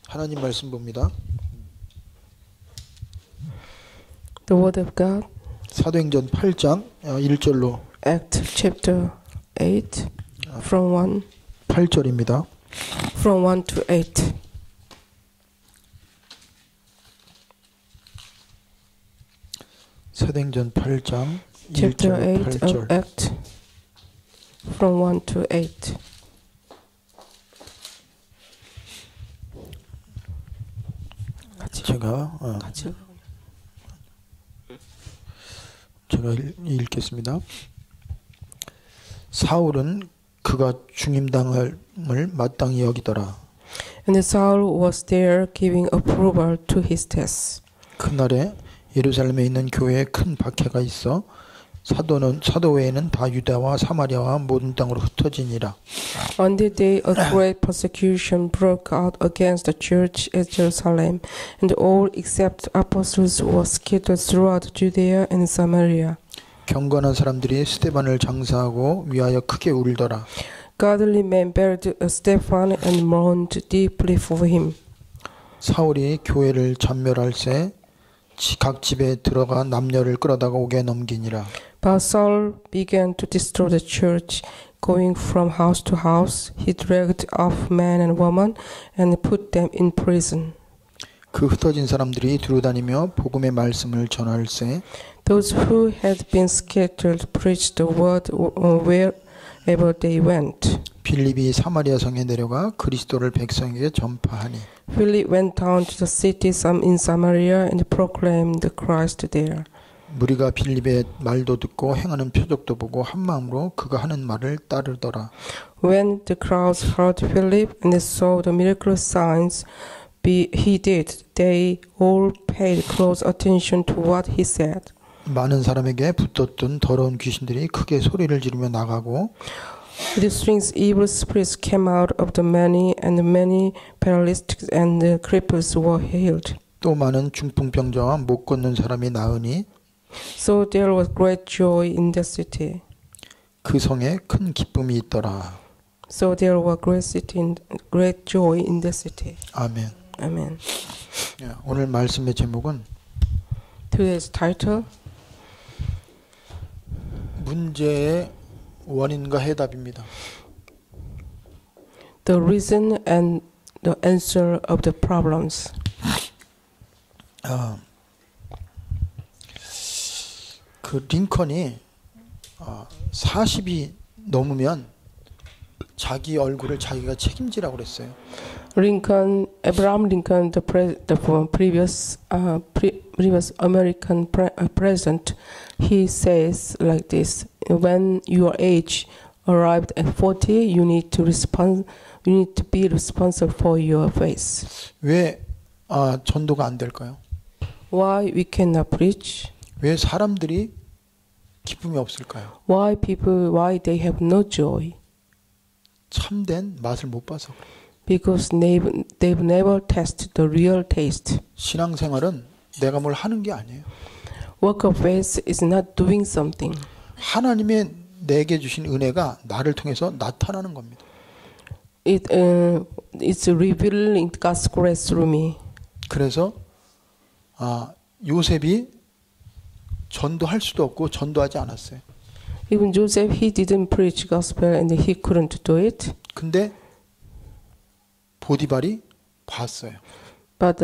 하나님 말씀 봅니다. The Word of God, 사도행전 8장 1절로 Act chapter 8, from 1 8절입니다. from 1 to 8. 사도행전 8장 Chapter 1절로 8 of 8절. Act, from 1 to 8. 제가 읽겠습니다. 사울은 그가 중임당함을 마땅히 여기더라. And Saul was there giving approval to his test. 그날에 예루살렘에 있는 교회에 큰 박해가 있어 사도 외에는 다 유다와 사마리아와 모든 땅으로 흩어지니라. On that day a great persecution broke out against the church at Jerusalem, and all except apostles were scattered throughout Judea and Samaria. 경건한 사람들이 스데반을 장사하고 위하여 크게 울더라. Godly men buried Stephen and mourned deeply for him. 사울이 교회를 전멸할새 각 집에 들어가 남녀를 끌어다가 옥에 넘기니라. But Saul began to destroy the church. Going from house to house, he dragged off men and women and put them in prison. 그 흩어진 사람들이 두루다니며 복음의 말씀을 전할새 Those who had been scattered preached the word wherever they went. 빌립이 사마리아 성에 내려가 그리스도를 백성에게 전파하니 Philip went down to the cities in Samaria and proclaimed Christ there. 무리가 빌립의 말도 듣고 행하는 표적도 보고 한 마음으로 그가 하는 말을 따르더라. When the crowds heard Philip and saw the miraculous signs he did, they all paid close attention to what he said. 많은 사람에게 붙었던 더러운 귀신들이 크게 소리를 지르며 나가고 With strings, evil spirits came out of the many, and many paralytics and cripples were healed. 또 많은 중풍병자와 못 걷는 사람이 나으니 So there was great joy in the city. 그 성에 큰 기쁨이 있더라. So there was great joy in the city. 아멘. Amen. 오늘 말씀의 제목은 Today's title: 문제의 원인과 해답입니다. The reason and the answer of the problems. 그 링컨이 40이 넘으면 자기 얼굴을 자기가 책임지라고 그랬어요. Abraham Lincoln, the previous American president, he says like this: when your age arrived at 40, you need to be responsible for your face. 왜 전도가 안 될까요? Why we cannot preach? 왜 사람들이 기쁨이 없을까요? Why they have no joy? 참된 맛을 못 봐서 그래요. Because they've never tasted the real taste. 신앙생활은 내가 뭘 하는 게 아니에요. Work of faith is not doing something. 하나님의 내게 주신 은혜가 나를 통해서 나타나는 겁니다. It's revealing God's grace through me. 그래서 요셉이 전도할 수도 없고 전도하지 않았어요. Even Joseph, he didn't preach gospel and he couldn't do it. 근데 보디발이 봤어요. But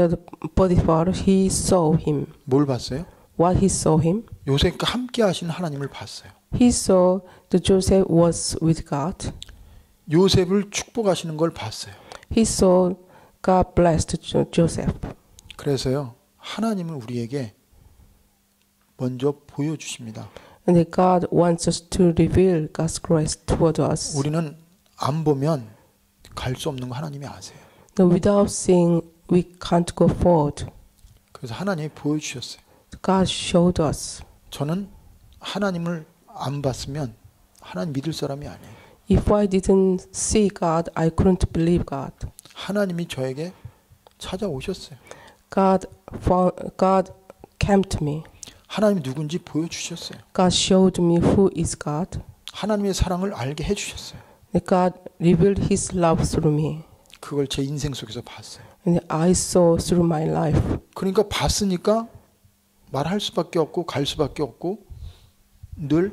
Potiphar, he saw him. 뭘 봤어요? What he saw him? 요셉과 함께 하신 하나님을 봤어요. He saw that Joseph was with God. 요셉을 축복하시는 걸 봤어요. He saw God blessed Joseph. 그래서요, 하나님은 우리에게 먼저 보여주십니다. And God wants us to reveal God's grace toward us. 우리는 안 보면 갈 수 없는 거 하나님이 아세요. Without seeing, we can't go forward. 그래서 하나님이 보여주셨어요. God showed us. 저는 하나님을 안 봤으면 하나님 믿을 사람이 아니에요. If I didn't see God, I couldn't believe God. 하나님이 저에게 찾아오셨어요. God came to me. 하나님이 누군지 보여주셨어요. God showed me who is God. 하나님의 사랑을 알게 해주셨어요. God revealed His love through me. 그걸 제 인생 속에서 봤어요. And I saw through my life. 그러니까 봤으니까 말할 수밖에 없고 갈 수밖에 없고 늘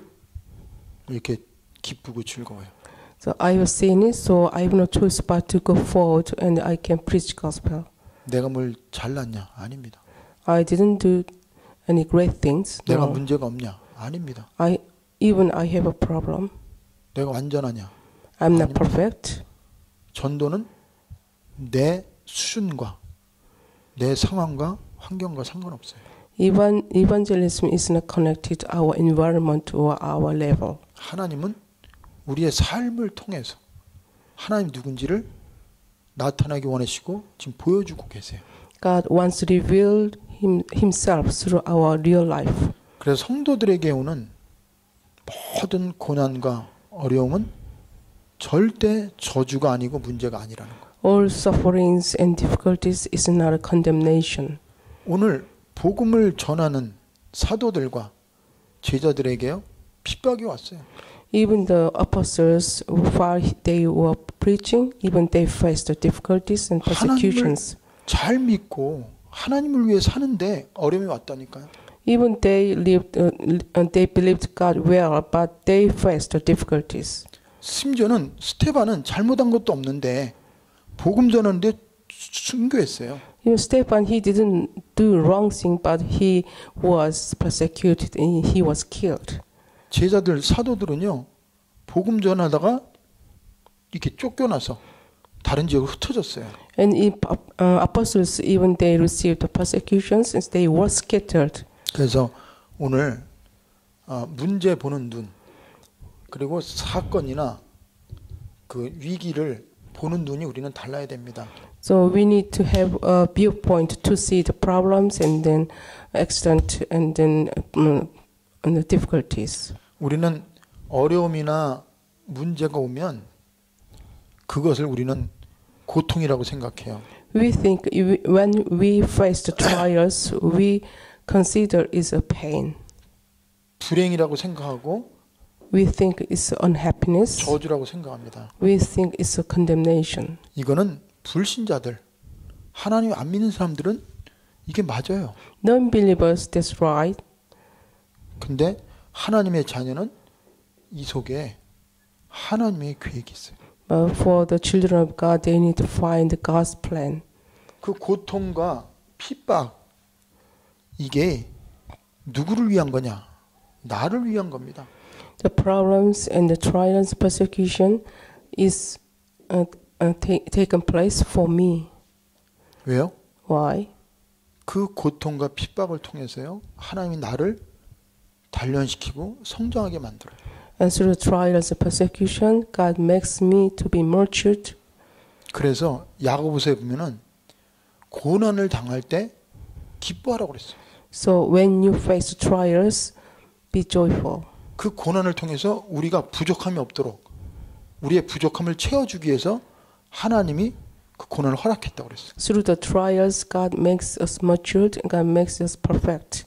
이렇게 기쁘고 즐거워요. So I have seen it, so I have no choice but to go forward and I can preach gospel. 내가 뭘 잘났냐? 아닙니다. I didn't do any great things. 내가 No. 문제가 없냐? 아닙니다. I have a problem. 내가 완전하냐? I'm not 아닙니다. perfect. 전도는 내 수준과 내 상황과 환경과 상관없어요. Even evangelism is not connected to our environment or our level. 하나님은 우리의 삶을 통해서 하나님 누군지를 나타나기 원하시고 지금 보여주고 계세요. God wants to reveal Himself through our real life. 그래서 성도들에게 오는 모든 고난과 어려움은 절대 저주가 아니고 문제가 아니라는 거. All sufferings and difficulties is not a condemnation. 오늘 복음을 전하는 사도들과 제자들에게요 핍박이 왔어요. Even the apostles, while they were preaching, even they faced the difficulties and persecutions. 잘 믿고 하나님을 위해 사는데 어려움이 왔다니까요. Even they believed God well, but they faced the difficulties. 심지어는 스테반은 잘못한 것도 없는데 복음 전하는데 순교했어요. You know, Stephen, he didn't do wrong thing, but he was persecuted and he was killed. 제자들 사도들은요 복음 전하다가 이렇게 쫓겨나서 다른 지역으로 흩어졌어요. And apostles, even they received the persecutions, and they were scattered. 그래서 오늘 문제 보는 눈 그리고 사건이나 그 위기를 보는 눈이 우리는 달라야 됩니다. So we need to have a viewpoint to see the problems and then accident and then and the difficulties. 우리는 어려움이나 문제가 오면 그것을 우리는 고통이라고 생각해요. We think when we face the trials, we consider it's a pain. 불행이라고 생각하고 We think it's unhappiness. 저주라고 생각합니다. We think it's a condemnation. 이거는 불신자들, 하나님 안 믿는 사람들은 이게 맞아요. Non-believers, that's right. 근데 하나님의 자녀는 이 속에 하나님의 계획이 있어요. For the children of God, they need to find God's plan. 그 고통과 핍박 이게 누구를 위한 거냐? 나를 위한 겁니다. The problems and the trials, persecution is taken place for me. 왜요? Why? 그 고통과 핍박을 통해서요. 하나님이 나를 단련시키고 성장하게 만들어요. And through the trials and persecution, God makes me to be matured. 그래서 야고보서에 보면은 고난을 당할 때 기뻐하라고 그랬어요. So when you face trials, be joyful. 그 고난을 통해서 우리가 부족함이 없도록 우리의 부족함을 채워주기 위해서 하나님이 그 고난을 허락했다고 그랬어요. Through the trials, God makes us matured and God makes us perfect.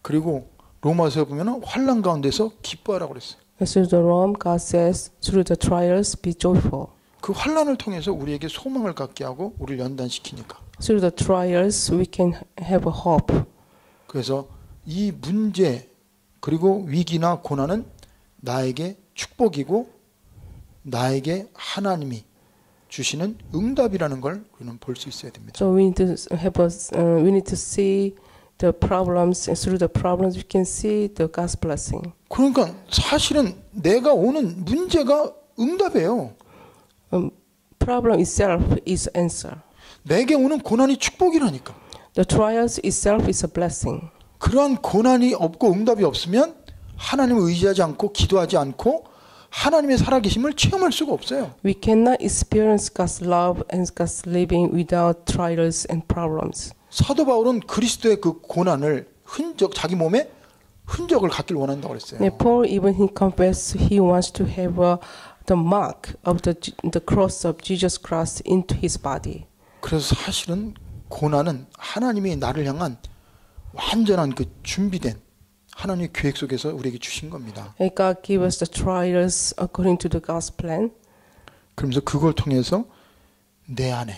그리고 로마서에 보면은 환난 가운데서 기뻐하라고 그랬어요. And through the Rome, God says, through the trials, be joyful. 그 환난을 통해서 우리에게 소망을 갖게 하고 우리를 연단시키니까. Through the trials, we can have a hope. 그래서 이 문제 그리고 위기나 고난은 나에게 축복이고 나에게 하나님이 주시는 응답이라는 걸 우리는 볼 수 있어야 됩니다. So we need to we need to see the problems, and through the problems we can see the God's blessing. 그러니까 사실은 내가 오는 문제가 응답이에요. Problem itself is answer. 내게 오는 고난이 축복이라니까. The trials itself is a blessing. 그러한 고난이 없고 응답이 없으면 하나님을 의지하지 않고 기도하지 않고 하나님의 살아계심을 체험할 수가 없어요. We cannot experience God's love and God's living without trials and problems. 사도 바울은 그리스도의 그 고난을 자기 몸에 흔적을 갖길 원한다고 그랬어요. Paul even he confessed he wants to have the mark of the cross of Jesus Christ into his body. 그래서 사실은 고난은 하나님이 나를 향한 완전한 그 준비된 하나님의 계획 속에서 우리에게 주신 겁니다. And God gave us the trials according to the God's plan. 그러면서 그걸 통해서 내 안에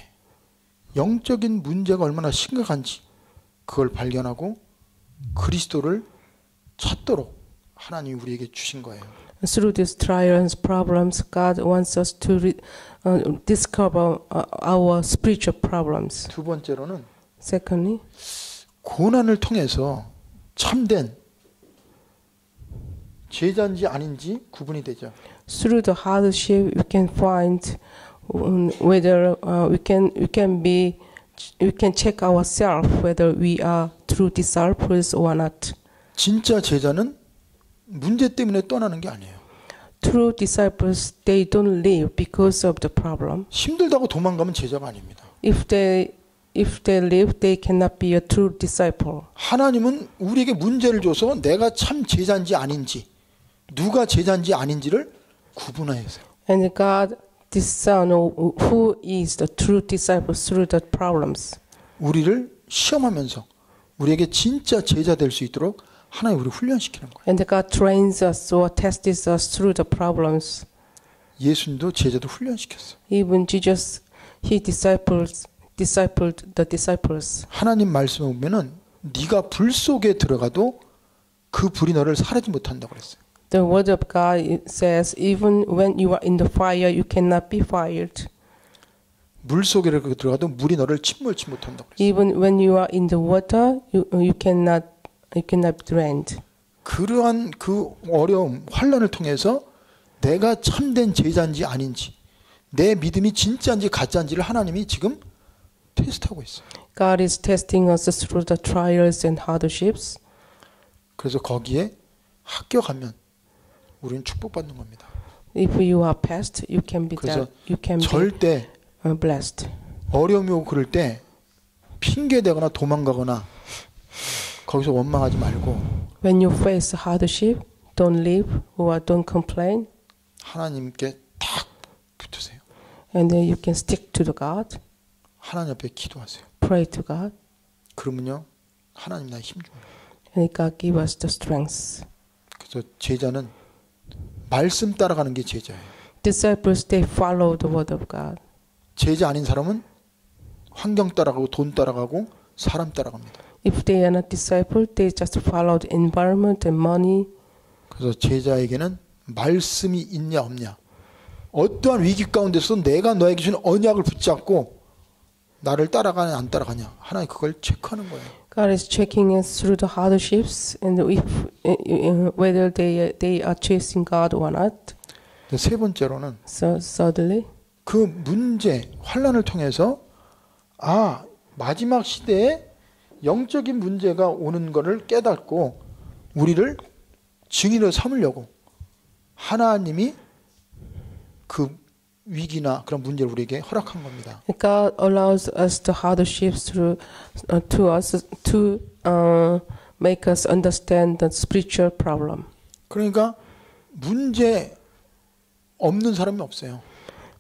영적인 문제가 얼마나 심각한지 그걸 발견하고 그리스도를 찾도록 하나님이 우리에게 주신 거예요. Through these trials, problems, God wants us to discover our spiritual problems. 두 번째로는 Secondly, 고난을 통해서 참된 제자인지 아닌지 구분이 되죠. through the hardship, we can find whether we can check ourselves whether we are true disciples or not. 진짜 제자는 문제 때문에 떠나는 게 아니에요. True disciples, they don't live because of the problem. 힘들다고 도망가면 제자가 아닙니다. If they live, they cannot be a true disciple. 하나님은 우리에게 문제를 줘서 내가 참 제자인지 아닌지, 누가 제자인지 아닌지를 구분하세요. And God discern who is the true disciple through the problems. 우리를 시험하면서 우리에게 진짜 제자 될 수 있도록 하나님 우리를 훈련시키는 거예요. And God trains us or tests us through the problems. 예수님도 제자도 훈련시켰어요. Even Jesus, he discipled the disciples. 하나님 말씀에 보면은 네가 불 속에 들어가도 그 불이 너를 사르지 못한다고 그랬어요. The word of God says, even when you are in the fire, you cannot be fired. 물 속에 들어가도 물이 너를 침몰치 못한다고 그랬어요. Even when you are in the water, you cannot be drowned. 그러한 그 어려움, 환난을 통해서 내가 참된 제자인지 아닌지, 내 믿음이 진짜인지 가짜인지를 하나님이 지금 테스트하고 있어요. God is testing us through the trials and hardships. 그래서 거기에 합격하면 우리는 축복받는 겁니다. If you are passed, you can be 그래서 절대 절대 blessed. 어려움이 오고 그럴 때 핑계대거나 도망가거나 거기서 원망하지 말고 When you face hardship, don't leave or don't complain, 하나님께 딱 붙으세요. and then you can stick to the God, 하나님 앞에 기도하세요. pray to God, 그러면요 하나님 나의 힘 줍니다. and God give us the strength. 그래서 제자는 말씀 따라가는 게 제자예요. Disciples, they follow the word of God. 제자 아닌 사람은 환경 따라가고 돈 따라가고 사람 따라갑니다. If they are not disciple, they just follow the environment and money. 그래서 제자에게는 말씀이 있냐 없냐, 어떠한 위기 가운데서 내가 너에게 준 언약을 붙잡고 나를 따라가냐 안 따라가냐, 하나님 그걸 체크하는 거예요. God is checking us through the hardships and if whether they are chasing God or not. 세 번째로는 So thirdly, 그 문제, 환난을 통해서 마지막 시대에 영적인 문제가 오는 것을 깨닫고 우리를 증인으로 삼으려고 하나님이 그 위기나 그런 문제를 우리에게 허락한 겁니다. God allows us the hardships to make us understand the spiritual problem. 그러니까 문제 없는 사람이 없어요.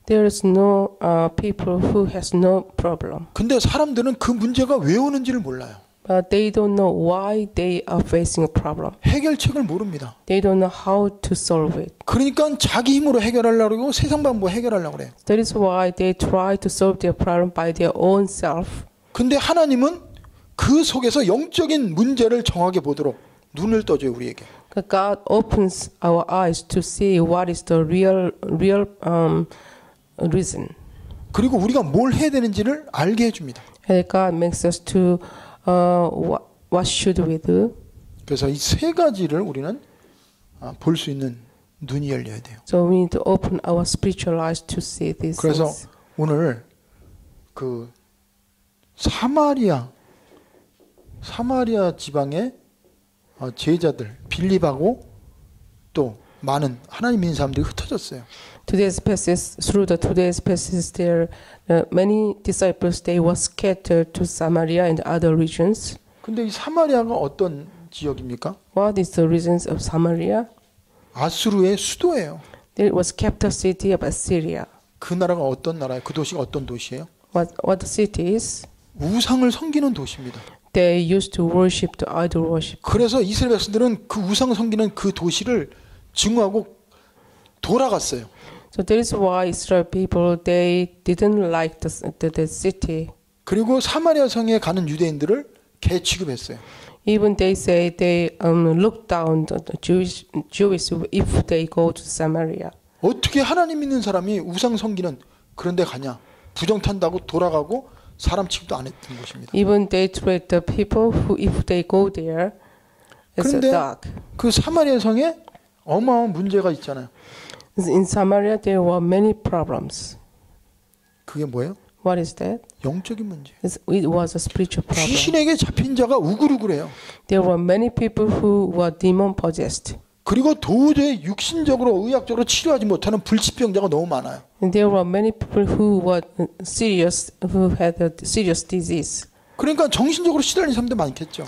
There is no people who has no problem. 근데 사람들은 그 문제가 왜 오는지를 몰라요. But they don't know why they are facing a problem. 해결책을 모릅니다. They don't know how to solve it. 그러니까 자기 힘으로 해결하려고 그러고 세상 방법 해결하려고 그래요. That is why they try to solve their problem by their own self. 근데 하나님은 그 속에서 영적인 문제를 정확하게 보도록 눈을 떠줘요, 우리에게. God opens our eyes to see what is the real reason. 그리고 우리가 뭘 해야 되는지를 알게 해줍니다. And God makes us to what should we do? 그래서 이 세 가지를 우리는 볼 수 있는 눈이 열려야 돼요. So we need to open our spiritual eyes to see these 그래서 things. 오늘 그 사마리아 지방의 제자들 빌립하고 또 많은 하나님 믿는 사람들이 흩어졌어요. Today's passage, there many disciples they were scattered to Samaria and other regions. 근데 이 사마리아가 어떤 지역입니까? What is the regions of Samaria? 아수르의 수도예요. It was capital city of Assyria. 그 나라가 어떤 나라예요? 그 도시가 어떤 도시예요? What the city is? 우상을 섬기는 도시입니다. They used to worship the idol worship. 그래서 이스라엘 백성들은 그 우상 섬기는 그 도시를 증오하고 돌아갔어요. So that is why Israel people they didn't like the city. 그리고 사마리아 성에 가는 유대인들을 개 취급했어요. Even they say they look down on the Jewish if they go to Samaria. 어떻게 하나님 믿는 사람이 우상 섬기는 그런 데 가냐? 부정 탄다고 돌아가고 사람 취급도 안 했던 곳입니다. Even they treat the people who, if they go there, as a 그런데 dog. 그 사마리아 성에 어마어마한 문제가 있잖아요. In Samaria, there were many problems. 그게 뭐예요? What is that? 영적인 문제. It was a spiritual problem. 귀신에게 잡힌 자가 우글우글해요. There were many people who were demon possessed. 그리고 도저히 육신적으로 의학적으로 치료하지 못하는 불치병자가 너무 많아요. And there were many people who were serious, who had a serious disease. 그러니까 정신적으로 시달리는 사람도 많겠죠.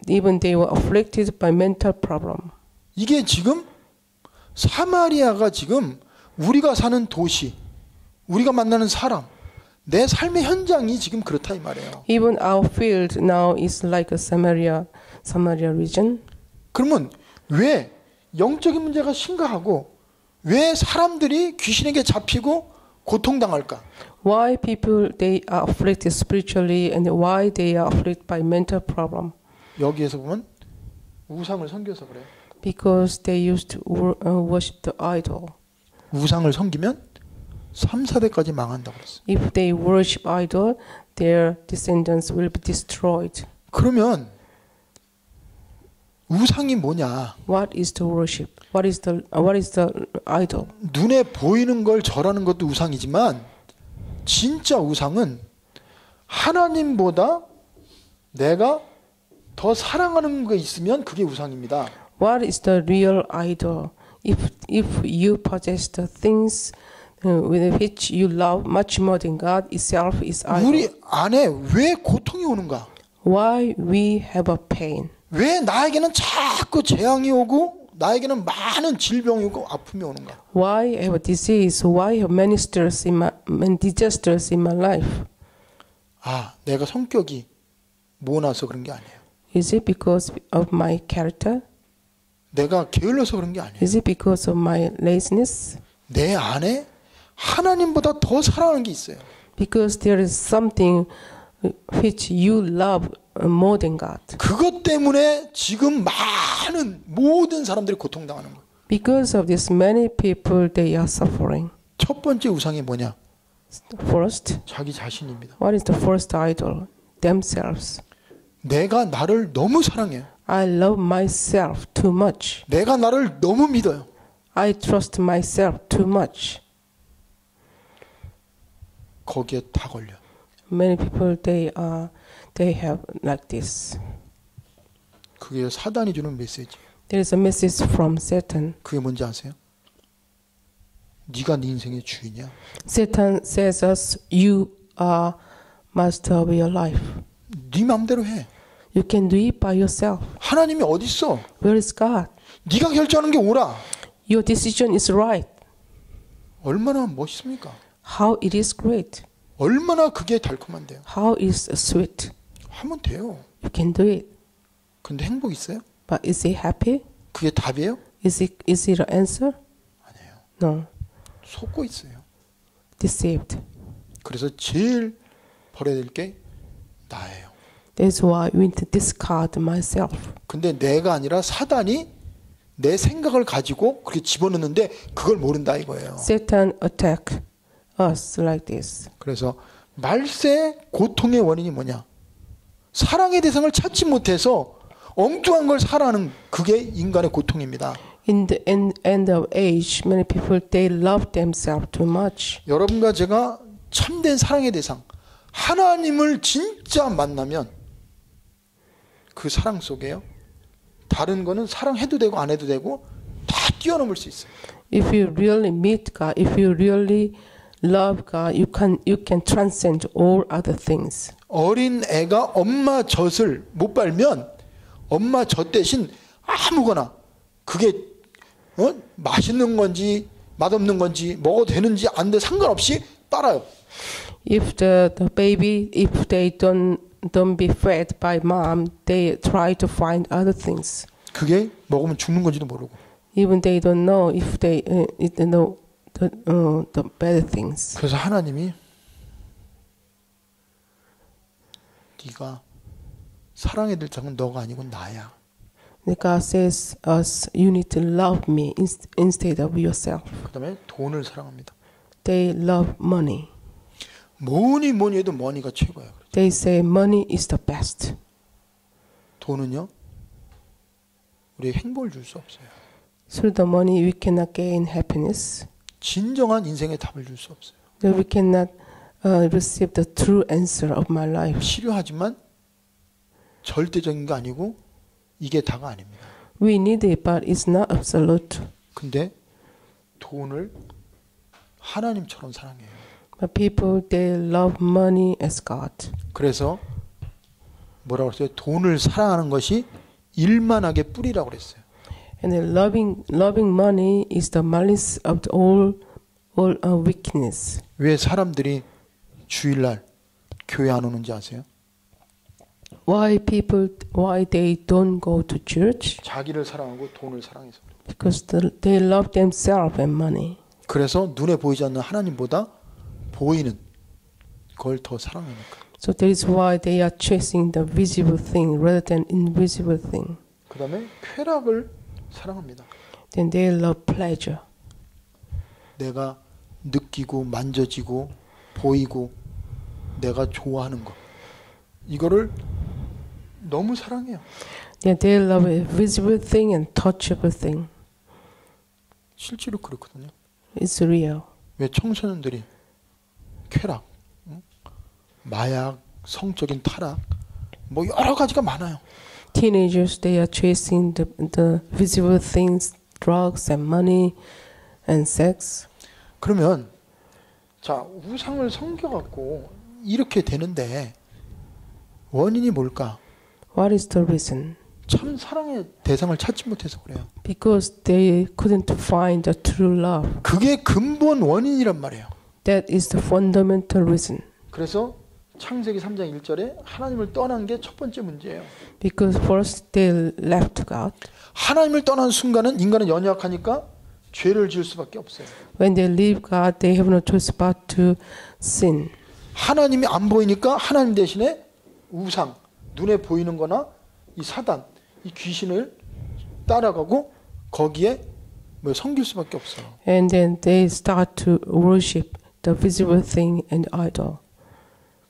Even they were afflicted by mental problem. 이게 지금 사마리아가 지금 우리가 사는 도시, 우리가 만나는 사람, 내 삶의 현장이 지금 그렇다 이 말이에요. Even our field now is like a Samaria region. 그러면 왜 영적인 문제가 심각하고 왜 사람들이 귀신에게 잡히고 고통당할까? Why people they are afflicted spiritually and why they are afflicted by mental problem? 여기에서 보면 우상을 섬겨서 그래요. Because they used to worship the idol. 우상을 섬기면 3, 4대까지 망한다고 그랬어요. If they worship idol, their descendants will be destroyed. 그러면 우상이 뭐냐? What is the worship? What is the idol? 눈에 보이는 걸 절하는 것도 우상이지만 진짜 우상은 하나님보다 내가 더 사랑하는 게 있으면 그게 우상입니다. What is the real idol? If you possess the things with which you love much more than God itself is idol. 우리 안에 왜 고통이 오는가? Why we have a pain? 왜 나에게는 자꾸 재앙이 오고 나에게는 많은 질병이 오고 아픔이 오는가? Why have a disease? Why have many disasters in my life? 아, 내가 성격이 모나서 그런 게 아니에요. Is it because of my character? 내가 게을러서 그런 게 아니에요. Is it because of my laziness? 내 안에 하나님보다 더 사랑하는 게 있어요. Because there is something which you love more than God. 그것 때문에 지금 많은 모든 사람들이 고통당하는 거예요. Because of this, many people they are suffering. 첫 번째 우상이 뭐냐? First, 자기 자신입니다. what is the first idol? Themselves. 내가 나를 너무 사랑해요. I love myself too much. 내가 나를 너무 믿어요. I trust myself too much. 거기에 다 걸려. Many people they have like this. 그게 사단이 주는 메시지. There is a message from Satan. 그게 뭔지 아세요? 네가 네 인생의 주인이야. Satan says us, you are master of your life. 네 마음대로 해. You can do it by yourself. 하나님이 어디 있어? Where is God? 네가 결정하는 게 옳아. Your decision is right. 얼마나 멋있습니까? How it is great. 얼마나 그게 달콤한데요. How is sweet. 하면 돼요. You can do it. 근데 행복 있어요? But is it happy? 그게 답이에요? Is it an answer? 아니에요. No. 속고 있어요. Deceived. 그래서 제일 버려야 될 게 나예요. That's why we need to discard myself. 근데 내가 아니라 사단이 내 생각을 가지고 그렇게 집어넣는데 그걸 모른다 이거예요. Satan attack us like this. 그래서 말세 고통의 원인이 뭐냐? 사랑의 대상을 찾지 못해서 엉뚱한 걸 사랑하는 그게 인간의 고통입니다. In the end of age, many people they love themselves too much. 여러분과 제가 참된 사랑의 대상 하나님을 진짜 만나면 그 사랑 속에요. 다른 거는 사랑해도 되고 안 해도 되고 다 뛰어넘을 수 있어요. If you really meet God, if you really love God, you can transcend all other things. 어린 애가 엄마 젖을 못 빨면 엄마 젖 대신 아무거나 그게 맛있는 건지 맛없는 건지 먹어도 되는지 안 돼 상관없이 빨아요. If the baby, if they don't be fed by mom, they try to find other things. 그게 먹으면 죽는 건지도 모르고. Even they don't know if they know the bad things. 그래서 하나님이 네가 사랑해야 될 자는 너가 아니고 나야. God says us, you need to love me instead of yourself. 그다음에 돈을 사랑합니다. They love money. 뭐니 해도 머니가 최고야. They say money is the best. 돈은요, 우리에게 행복을 줄 수 없어요. Through the money, we cannot gain happiness. 진정한 인생의 답을 줄 수 없어요. We cannot receive the true answer of my life. 필요하지만 절대적인 거 아니고 이게 다가 아닙니다. We need it, but it's not absolute. 근데 돈을 하나님처럼 사랑해요. But people, they love money as God. 그래서 뭐라고 그랬어요? 돈을 사랑하는 것이 일만하게 뿌리라고 그랬어요. And then loving money is the malice of all wickedness. 왜 사람들이 주일날 교회 안 오는지 아세요? Why they don't go to church? 자기를 사랑하고 돈을 사랑해서. Because they love themselves and money. 그래서 눈에 보이지 않는 하나님보다 보이는 걸 더 사랑하니까. So that is why they are chasing the visible thing rather than invisible thing. 그다음에 쾌락을 사랑합니다. Then they love pleasure. 내가 느끼고 만져지고 보이고 내가 좋아하는 것. 이거를 너무 사랑해요. Then they love a visible thing and touchable thing. 실제로 그렇거든요. It's real. 왜 청소년들이 쾌락, 마약, 성적인 타락, 뭐 여러 가지가 많아요. Teenagers, they are chasing the visible things, drugs and money and sex. 그러면 자 우상을 섬겨갖고 이렇게 되는데 원인이 뭘까? What is the reason? 참 사랑의 대상을 찾지 못해서 그래요. Because they couldn't find the true love. 그게 근본 원인이란 말이에요. That is the fundamental reason. 그래서 창세기 3장 1절에 하나님을 떠난 게 첫 번째 문제예요. Because first they left God. 하나님을 떠난 순간은 인간은 연약하니까 죄를 지을 수밖에 없어요. When they leave God, they have no choice but to sin. 하나님이 안 보이니까 하나님 대신에 우상, 눈에 보이는 거나 이 사단, 이 귀신을 따라가고 거기에 뭐 섬길 수밖에 없어요. And then they start to worship the visible thing and idol.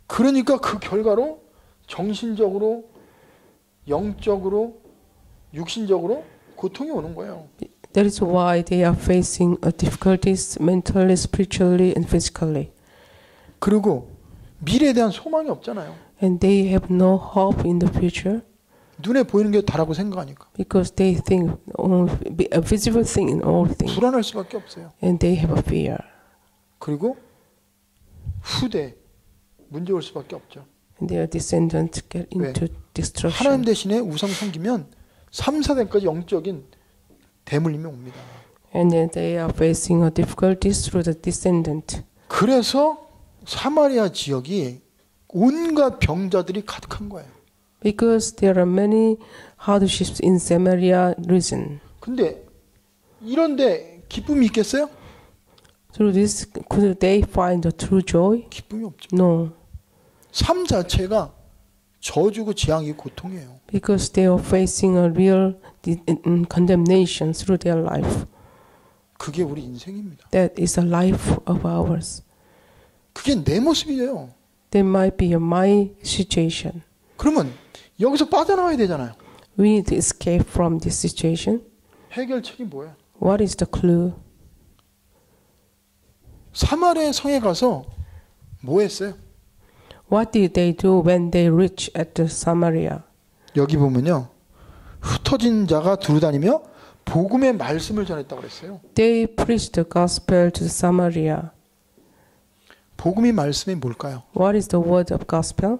그러니까 그 결과로 정신적으로, 영적으로, 육신적으로 고통이 오는 거예요. That is why they are facing difficulties mentally, spiritually, and physically. 그리고 미래에 대한 소망이 없잖아요. And they have no hope in the future. 눈에 보이는 게 다라고 생각하니까. Because they think a visible thing in all things. 불안할 수밖에 없어요. And they have a fear. 그리고 후대 문제 올 수밖에 없죠. And their descendants get into destruction. 하나님 대신에 우상 섬기면 3, 4대까지 영적인 대물림이 옵니다. And then they are facing difficulties through the descendant. 그래서 사마리아 지역이 온갖 병자들이 가득한 거예요. Because there are many hardships in Samaria region. 근데 이런데 기쁨이 있겠어요? Through this, could they find the true joy? 기쁨이 없죠. No. 삶 자체가 저주고 재앙이고 고통이에요. Because they are facing a real condemnation through their life. 그게 우리 인생입니다. That is the life of ours. 그게 내 모습이에요. That might be my situation. 그러면 여기서 빠져나와야 되잖아요. We need to escape from this situation. 해결책이 뭐야? What is the clue? 사마리아 성에 가서 뭐 했어요? What did they do when they reached at the Samaria? 여기 보면요. 흩어진 자가 두루다니며 복음의 말씀을 전했다고 그랬어요. They preached the gospel to Samaria. 복음의 말씀이 뭘까요? What is the word of gospel?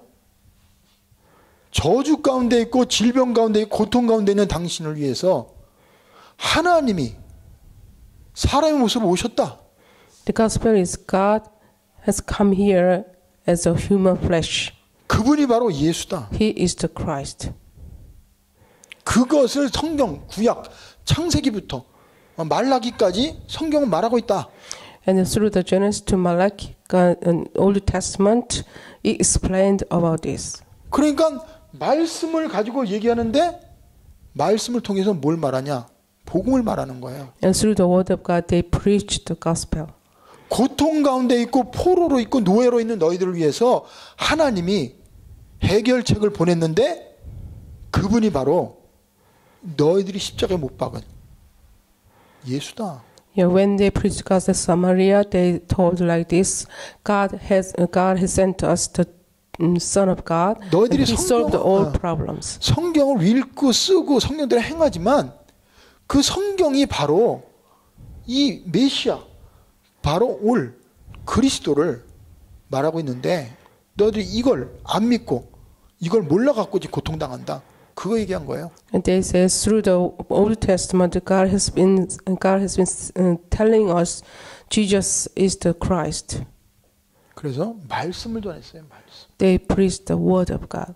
저주 가운데 있고 질병 가운데 있고 고통 가운데 있는 당신을 위해서 하나님이 사람의 모습으로 오셨다. The gospel is God has come here as a human flesh. 그분이 바로 예수다. He is the Christ. 그것을 성경, 구약, 창세기부터 말라기까지 성경은 말하고 있다. And through the Genesis to Malachi and Old Testament, it explained about this. 그러니까 말씀을 가지고 얘기하는데 말씀을 통해서 뭘 말하냐? 복음을 말하는 거예요. And through the word of God, they preached the gospel. 고통 가운데 있고 포로로 있고 노예로 있는 너희들을 위해서 하나님이 해결책을 보냈는데 그분이 바로 너희들이 십자가에 못 박은 예수다. Yeah, when they preached God in Samaria, they told like this: God has sent us the Son of God. And 너희들이 He solved all 성경, problems. 성경을 읽고 쓰고 성경대로 행하지만 그 성경이 바로 이 메시아, 바로 올 그리스도를 말하고 있는데 너희들이 이걸 안 믿고 이걸 몰라갖고 지금 고통당한다. 그거 얘기한 거예요. And they say through the Old Testament, God has been telling us Jesus is the Christ. 그래서 말씀을 전했어요. 말씀. They preached the word of God.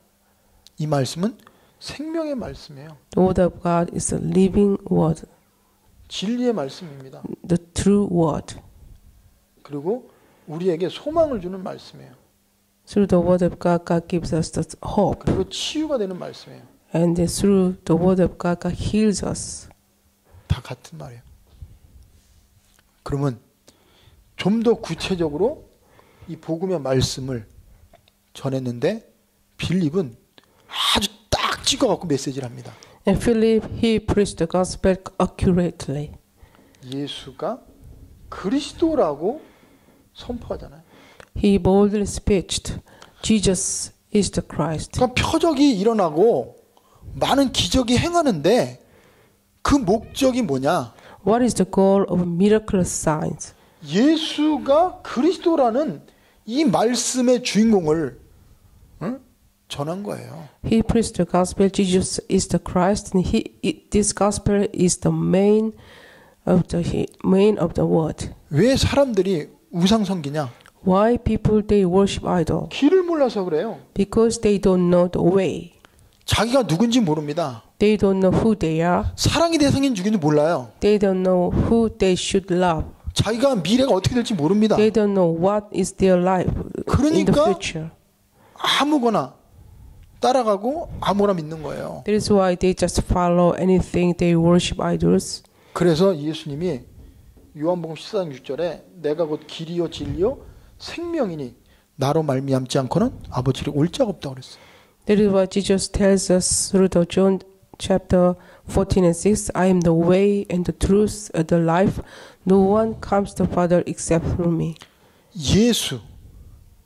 이 말씀은 생명의 말씀이에요. The word of God is a living word, 진리의 말씀입니다. the true word. 그리고 우리에게 소망을 주는 말씀이에요. Through the word of God, God gives us the hope. 그리고 치유가 되는 말씀이에요. And through the word of God, God heals us. 다 같은 말이에요. 그러면 좀 더 구체적으로 이 복음의 말씀을 전했는데 빌립은 아주 딱 찍어갖고 메시지를 합니다. And Philip, he preached the gospel accurately. 예수가 그리스도라고 선포하잖아요. He boldly preached, Jesus is the Christ. 그러니까 표적이 일어나고 많은 기적이 행하는데 그 목적이 뭐냐? What is the goal of miraculous signs? 예수가 그리스도라는 이 말씀의 주인공을 전한 거예요. He preached the gospel, Jesus is the Christ, and this gospel is the main of the word. 왜 사람들이 우상 섬기냐? Why people they worship idol? 길을 몰라서 그래요. Because they don't know the way. 자기가 누군지 모릅니다. They don't know who they are. 사랑의 대상인 누군지 몰라요. They don't know who they should love. 자기가 미래가 어떻게 될지 모릅니다. They don't know what is their life in the 그러니까 future. 아무거나 따라가고 아무나 믿는 거예요. That is why they just follow anything. They worship idols. 그래서 예수님이 요한복음 14장 6절에 내가 곧 길이요 진리요 생명이니 나로 말미암지 않고는 아버지를 올 자가 없다고 그랬어요. That is why Jesus tells us through the John chapter 14 and 6, I am the way and the truth and the life. No one comes to the Father except through me. 예수,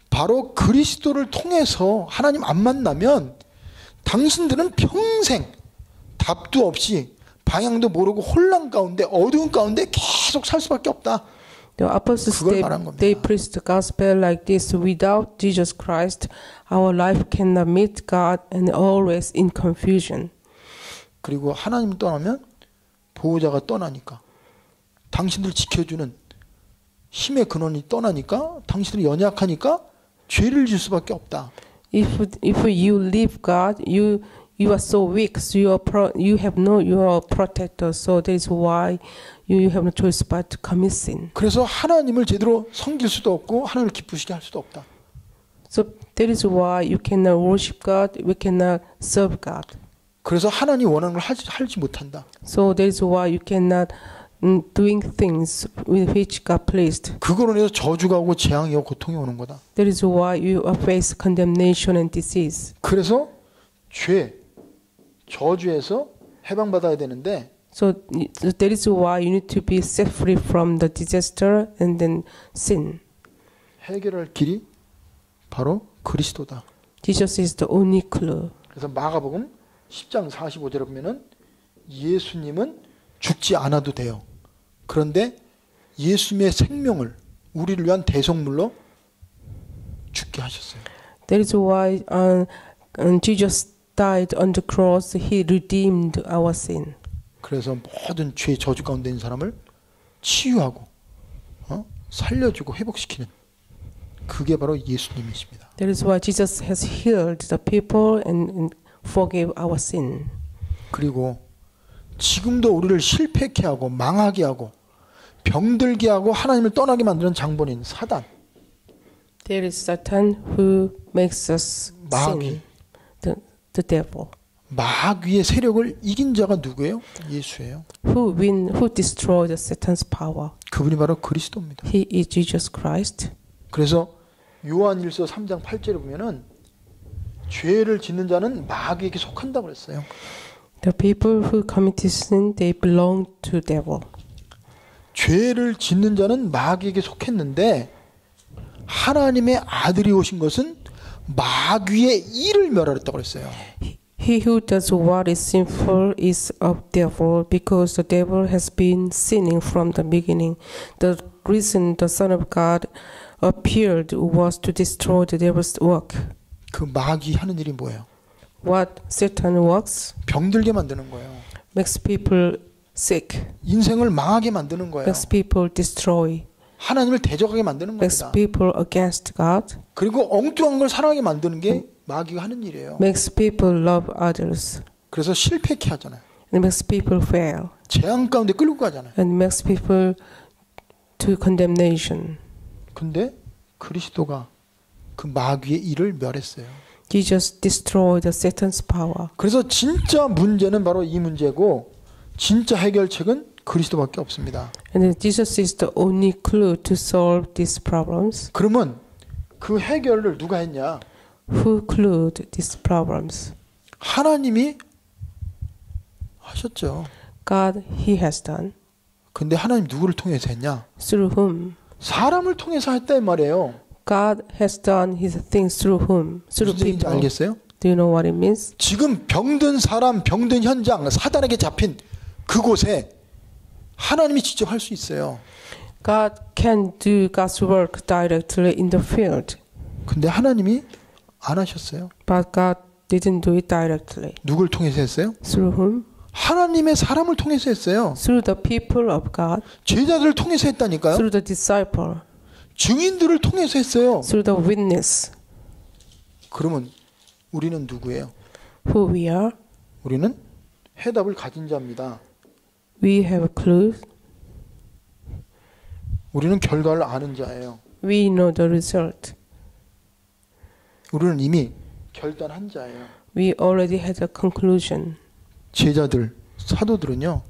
바로 그리스도를 통해서 하나님 안 만나면 당신들은 평생 답도 없이 방향도 모르고 혼란 가운데 어두운 가운데 계속 살 수밖에 없다. The apostles, they preach the gospel like this. Without Jesus Christ, our life cannot meet God and always in confusion. 그리고 하나님 떠나면 보호자가 떠나니까 당신들 지켜주는 힘의 근원이 떠나니까 당신들이 연약하니까 죄를 질 수밖에 없다. If you leave God, you are so weak. So you have no your protector. So that is why you have no choice but to commit sin. 그래서 하나님을 제대로 섬길 수도 없고 하나님을 기쁘시게 할 수도 없다. So that is why you cannot worship God. We cannot serve God. 그래서 하나님 원하는 걸 하지 못한다. So that is why you cannot doing things with which God pleased. 그거로 인해서 저주가 오고 재앙이 오고 고통이 오는 거다. That is why you face condemnation and disease. 그래서 저주에서 해방받아야 되는데 So that is why you need to be set free from the disaster and then sin. 해결할 길이 바로 그리스도다. Jesus is the only clue. 그래서 마가복음 10장 45절에 보면은 예수님은 죽지 않아도 돼요. 그런데 예수님의 생명을 우리를 위한 대속물로 죽게 하셨어요. That is why Jesus died on the cross. He redeemed our sin. 그래서 모든 죄 저주 가운데 있는 사람을 치유하고 살려주고 회복시키는 그게 바로 예수님이십니다. That is why Jesus has healed the people and forgave our sin. 그리고 지금도 우리를 실패케 하고 망하게 하고 병들게 하고 하나님을 떠나게 만드는 장본인 사단. There is Satan who makes us 마귀. sin. the devil. 마귀의 세력을 이긴 자가 누구예요? 예수예요. Who destroyed Satan's power? 그분이 바로 그리스도입니다. He is Jesus Christ. 그래서 요한일서 3장 8절에 보면은 죄를 짓는 자는 마귀에게 속한다고 그랬어요. The people who committed sin, they belong to devil. 죄를 짓는 자는 마귀에게 속했는데 하나님의 아들이 오신 것은 마귀의 일을 멸하랬다고 그랬어요. He who does what is sinful is of devil, because the devil has been sinning from the beginning. The reason the Son of God appeared was to destroy the devil's work. 그 마귀 하는 일이 뭐예요? What Satan works 병들게 만드는 거예요. makes people sick, 인생을 망하게 만드는 거예요. makes people destroy, 하나님을 대적하게 만드는 makes 겁니다. people against God, 그리고 엉뚱한 걸 사랑하게 만드는 게 마귀가 하는 일이에요. makes people love others, 그래서 실패케 하잖아요. and makes people fail, 재앙 가운데 끌고 가잖아요. and makes people to condemnation. 근데 그리스도가 그 마귀의 일을 멸했어요. Jesus destroyed Satan's power. 그래서 진짜 문제는 바로 이 문제고 진짜 해결책은 그리스도밖에 없습니다. And Jesus is the only clue to solve these problems. 그러면 그 해결을 누가 했냐? Who clued these problems? 하나님이 하셨죠. God, He has done. 근데 하나님 누구를 통해서 했냐? Through whom? 사람을 통해서 했단 말이에요. God has done His things through whom? Through 무슨 얘기인지 people. 알겠어요? Do you know what it means? 지금 병든 사람, 병든 현장, 사단에게 잡힌 그곳에 하나님이 직접 할 수 있어요. God can do God's work directly in the field, 근데 하나님이 안 하셨어요. but God didn't do it directly. 누굴 통해서 했어요? Through whom? 하나님의 사람을 통해서 했어요. Through the people of God, 제자들을 통해서 했다니까요. through the disciple, 증인들을 통해서 했어요. through the witness. 그러면 우리는 누구예요? Who we are? 우리는 해답을 가진 자입니다. We have a clue. 우리는 결과를 아는 자예요. We know the result. 우리는 이미 결단한 자예요. We already had a conclusion. 제자들, 사도들은요.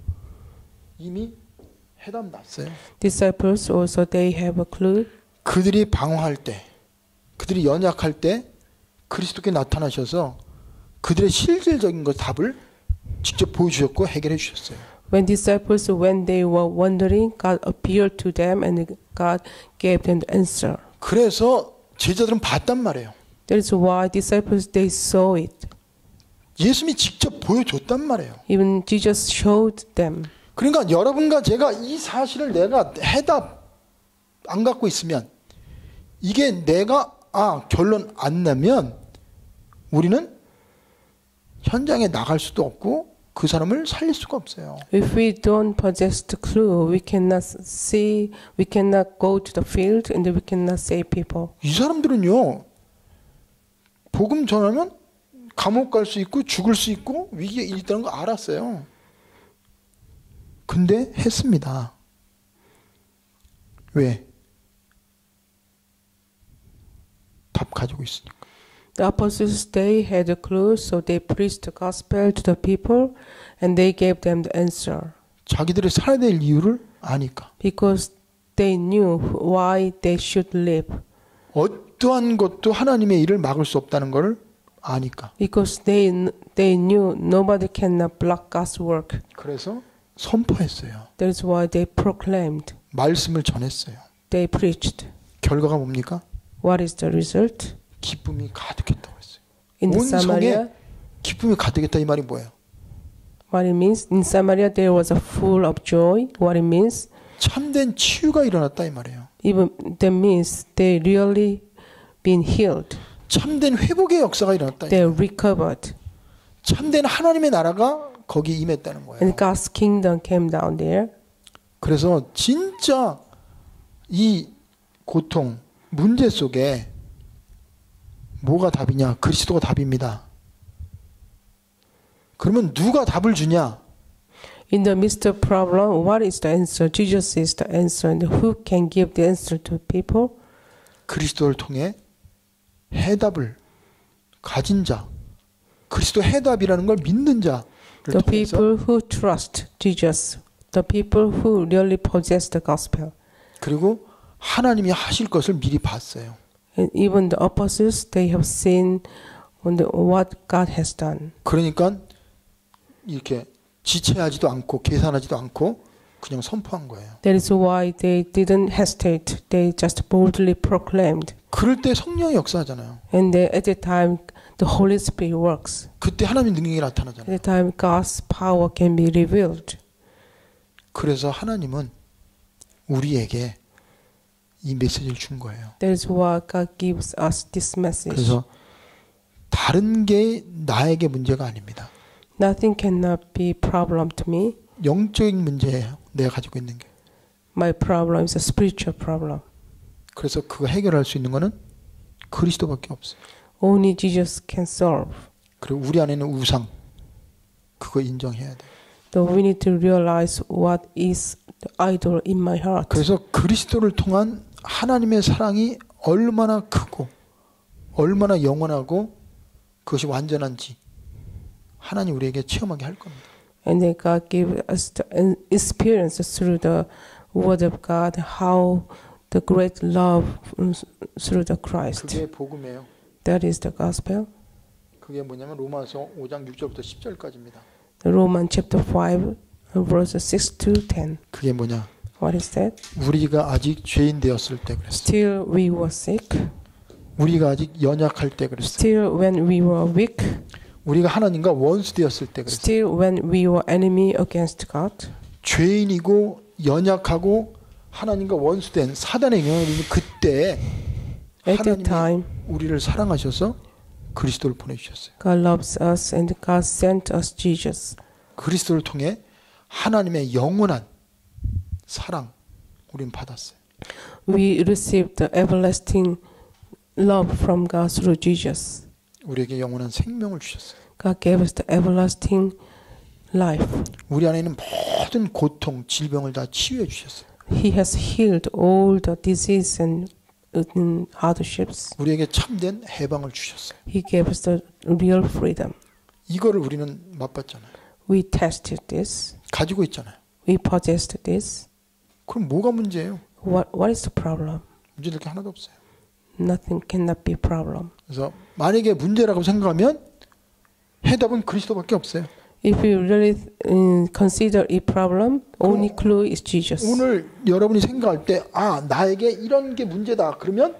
이미 해답 났어요. Disciples also, they have a clue. 그들이 방황할 때, 그들이 연약할 때 그리스도께 나타나셔서 그들의 실질적인 것 답을 직접 보여주셨고 해결해 주셨어요. When disciples, when they were wandering, God appeared to them and God gave them the answer. 그래서 제자들은 봤단 말이에요. That is why disciples, they saw it. 예수님이 직접 보여줬단 말이에요. Even Jesus showed them. 그러니까 여러분과 제가 이 사실을 내가 해답 안 갖고 있으면 이게 내가 결론 안 나면 우리는 현장에 나갈 수도 없고 그 사람을 살릴 수가 없어요. If we don't possess the clue, we cannot see, we cannot go to the field, and we cannot save people. 이 사람들은요. 복음 전하면 감옥 갈 수 있고 죽을 수 있고 위기에 있다는 거 알았어요. 근데 했습니다. 왜? 답 가지고 있으니까. The apostles, they had a clue, so they preached the gospel to the people, and they gave them the answer. 자기들이 살아야 될 이유를 아니까. Because they knew why they should live. 어떠한 것도 하나님의 일을 막을 수 없다는 걸 아니까. Because they knew nobody cannot block God's work. 그래서 선포했어요. That is why they proclaimed. 말씀을 전했어요. They preached. 결과가 뭡니까? What is the result? 기쁨이 가득했다고 했어요. In 온 Samaria, 성에 기쁨이 가득했다 이 말이 뭐예요? what it means? In Samaria, there was a full of joy. What it means? 참된 치유가 일어났다 이 말이에요. Even that means they really been healed. 참된 회복의 역사가 일어났다. They recovered. 참된 하나님의 나라가 거기에 임했다는 거예요. And God's kingdom came down there. 그래서 진짜 이 고통, 문제 속에 뭐가 답이냐? 그리스도가 답입니다. 그러면 누가 답을 주냐? In the midst of problem, what is the answer? Jesus is the answer. And who can give the answer to people? 그리스도를 통해 해답을 가진 자, 그리스도 해답이라는 걸 믿는 자를 The 통해서 people who trust Jesus, the people who really possess the gospel. 그리고 하나님이 하실 것을 미리 봤어요. And even the apostles, they have seen what God has done. 그러니까 이렇게 지체하지도 않고 계산하지도 않고 그냥 선포한 거예요. That is why they didn't hesitate. They just boldly proclaimed. 그럴 때 성령이 역사하잖아요. And at that time, the Holy Spirit works. 그때 하나님의 능력이 At 나타나잖아요. that time, God's power can be revealed. 그래서 하나님은 우리에게 이 메시지를 준 거예요. That is why God gives us this message. 그래서 다른 게 나에게 문제가 아닙니다. Nothing cannot be problem to me. 영적인 문제예요. 내가 가지고 있는 게. My problem is a spiritual problem. 그래서 그거 해결할 수 있는 거는 그리스도밖에 없어요. Only Jesus can solve. 그리고 우리 안에 있는 우상 그거 인정해야 돼요. So we need to realize what is the idol in my heart. 그래서 그리스도를 통한 하나님의 사랑이 얼마나 크고 얼마나 영원하고 그것이 완전한지 하나님 우리에게 체험하게 할 겁니다. And then God gave us the experience through the Word of God, how the great love through the Christ. 그게 복음이에요. That is the gospel. 그게 뭐냐면 로마서 5장 6절부터 10절까지입니다. Romans chapter 5, verses 6 to 10. 그게 뭐냐? What is that? 우리가 아직 죄인 되었을 때 그랬어요. Still we were sick. 우리가 아직 연약할 때 그랬어요. Still when we were weak. 우리가 하나님과 원수 되었을 때 그랬어요. Still when we were enemy against God. 죄인이고 연약하고 하나님과 원수된 사단의 영향을 받는 그때 At that 하나님이 time, 우리를 사랑하셔서 그리스도를 보내주셨어요. God loves us and God sent us Jesus. 그리스도를 통해 하나님의 영원한 사랑 우리는 받았어요. We received the everlasting love from God through Jesus. 우리에게 영원한 생명을 주셨어요. God gave us the everlasting life. 우리 안에 있는 모든 고통, 질병을 다 치유해 주셨어요. He has healed all the disease and hardships. 우리에게 참된 해방을 주셨어요. He gave us the real freedom. 이거를 우리는 맛봤잖아요. We tested this. 가지고 있잖아요. We possessed this. 그럼 뭐가 문제예요? What is the problem? 문제될 게 하나도 없어요. Nothing cannot be problem. 그래서 만약에 문제라고 생각하면 해답은 그리스도밖에 없어요. If you really consider a problem, only clue is Jesus. 오늘 여러분이 생각할 때 나에게 이런 게 문제다. 그러면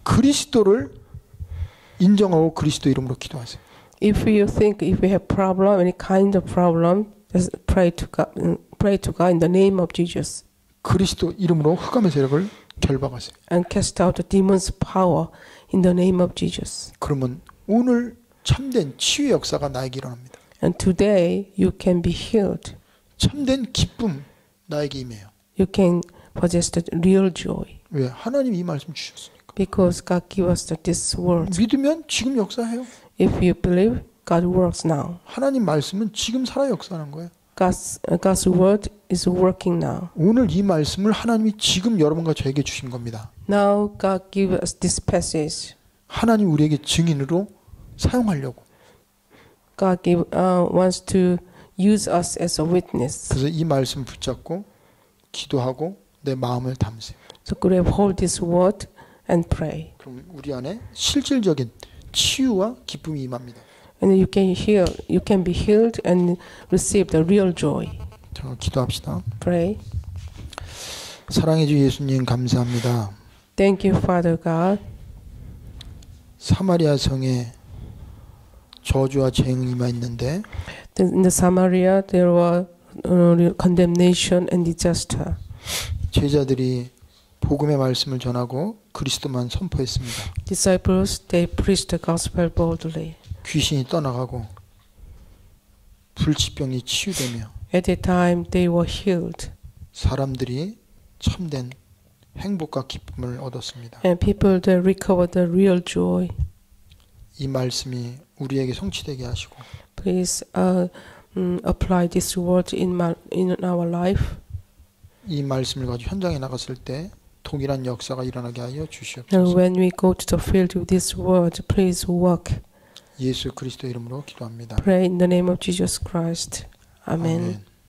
그리스도를 인정하고 그리스도 이름으로 기도하세요. If you think if you have problem, any kind of problem, just pray to God in the name of Jesus. 그리스도 이름으로 흑암의 세력을 결박하세요. And cast out the demon's power in the name of Jesus. 그러면 오늘 참된 치유 역사가 나에게 일어납니다. And today you can be healed. 참된 기쁨 나에게 임해요. You can possess the real joy. 왜? 하나님이 이 말씀 주셨으니까. Because God gave us this word. 믿으면 지금 역사해요. If you believe, God works now. 하나님 말씀은 지금 살아 역사하는 거예요. God's word is working now. 오늘 이 말씀을 하나님이 지금 여러분과 저에게 주신 겁니다. Now God gave us this passage. 하나님 우리에게 증인으로 사용하려고. God wants to use us as a witness. 그래서 이 말씀 붙잡고 기도하고 내 마음을 담으세요. So grab hold this word and pray. 그럼 우리 안에 실질적인 치유와 기쁨이 임합니다. And you can be healed and receive the real joy. 자, 기도합시다. Pray. 사랑해 주 예수님 감사합니다. Thank you, Father God. 사마리아 성에 저주와 재앙이 임했는데 In the Samaria there were condemnation and disaster. 제자들이 복음의 말씀을 전하고 그리스도만 선포했습니다. Disciples they preached the gospel boldly. 귀신이 떠나가고 불치병이 치유되며 At that time they were healed. 사람들이 참된 행복과 기쁨을 얻었습니다. And people they recovered the real joy. 이 말씀이 우리에게 성취되게 하시고 Please apply this word in our life. 이 말씀을 가지고 현장에 나갔을 때 동일한 역사가 일어나게 하여 And 주시옵소서. when we go to the field with this word, please work. 예수 그리스도 이름으로 기도합니다. Pray in the name of Jesus Christ. Amen. 아멘.